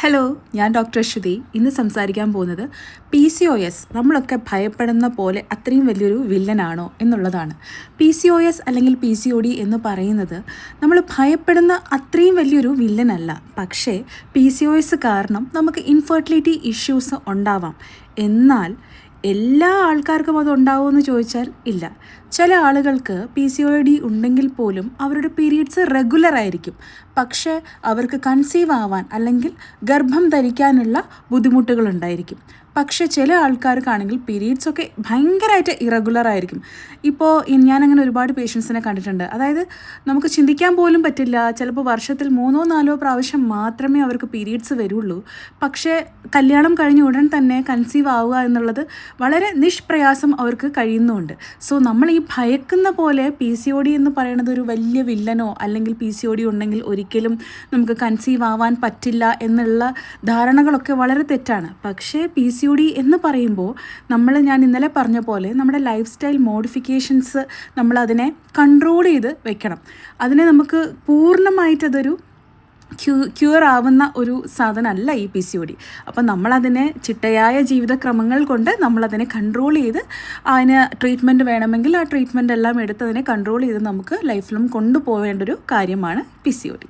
Hello, ഞാൻ doctor ശ്രുതി. ഇന്ന് സംസാരിക്കാൻ പോകുന്നത് PCOS നമ്മളൊക്കെ ഭയപ്പെടുന്ന പോലെ അത്രയും വലിയൊരു വില്ലനാണോ എന്നുള്ളതാണ്. PCOS അല്ലെങ്കിൽ PCOD എന്ന് പറയുന്നത് നമ്മൾ ഭയപ്പെടുന്ന അത്രയും വലിയൊരു വില്ലനല്ല. പക്ഷേ PCOS കാരണം നമുക്ക് ഇൻഫെർട്ടിലിറ്റി ഇഷ്യൂസ് ഉണ്ടാവാം. എന്നാൽ എല്ലാ ആൾക്കാർക്കും അത് ഉണ്ടാവുമെന്ന് ചോദിച്ചാൽ ഇല്ല. ചില ആളുകൾക്ക് PCOD ഉണ്ടെങ്കിൽ പോലും അവരുടെ പീരീഡ്സ് റെഗുലർ ആയിരിക്കും. പക്ഷേ അവർക്ക് കൺസീവ് ആവാൻ അല്ലെങ്കിൽ ഗർഭം ധരിക്കാനുള്ള ബുദ്ധിമുട്ടുകൾ ഉണ്ടായിരിക്കും. പക്ഷേ ചില ആൾക്കാർക്കാണെങ്കിൽ പീരീഡ്സൊക്കെ ഭയങ്കരമായിട്ട് ഇറഗുലർ ആയിരിക്കും. ഇപ്പോൾ ഞാനങ്ങനെ ഒരുപാട് പേഷ്യൻസിനെ കണ്ടിട്ടുണ്ട്. അതായത് നമുക്ക് ചിന്തിക്കാൻ പോലും പറ്റില്ല, ചിലപ്പോൾ വർഷത്തിൽ 3-4 പ്രാവശ്യം മാത്രമേ അവർക്ക് പീരീഡ്സ് വരുള്ളൂ. പക്ഷേ കല്യാണം കഴിഞ്ഞ ഉടൻ തന്നെ കൺസീവ് ആവുക എന്നുള്ളത് വളരെ നിഷ്പ്രയാസം അവർക്ക് കഴിയുന്നുമുണ്ട്. സോ നമ്മൾ ഈ ഭയക്കുന്ന പോലെ PCOD എന്ന് പറയുന്നത് ഒരു വലിയ വില്ലനോ അല്ലെങ്കിൽ PCOD ഉണ്ടെങ്കിൽ ഒരിക്കലും നമുക്ക് കൺസീവ് ആവാൻ പറ്റില്ല എന്നുള്ള ധാരണകളൊക്കെ വളരെ തെറ്റാണ്. പക്ഷേ PCOD എന്ന് പറയുമ്പോൾ ഞാൻ ഇന്നലെ പറഞ്ഞ പോലെ നമ്മുടെ ലൈഫ് സ്റ്റൈൽ മോഡിഫിക്കേഷൻസ് നമ്മളതിനെ കൺട്രോൾ ചെയ്ത് വെക്കണം. അതിനെ നമുക്ക് പൂർണ്ണമായിട്ടതൊരു ക്യൂർ ആവുന്ന ഒരു സാധനമല്ല ഈ PCOD. അപ്പം നമ്മളതിനെ ചിട്ടയായ ജീവിതക്രമങ്ങൾ കൊണ്ട് നമ്മളതിനെ കൺട്രോൾ ചെയ്ത് അതിന് ട്രീറ്റ്മെൻറ്റ് വേണമെങ്കിൽ ആ ട്രീറ്റ്മെൻറ്റ് എല്ലാം എടുത്ത് അതിനെ കൺട്രോൾ ചെയ്ത് നമുക്ക് ലൈഫിലും കൊണ്ടുപോകേണ്ട ഒരു കാര്യമാണ് PCOD.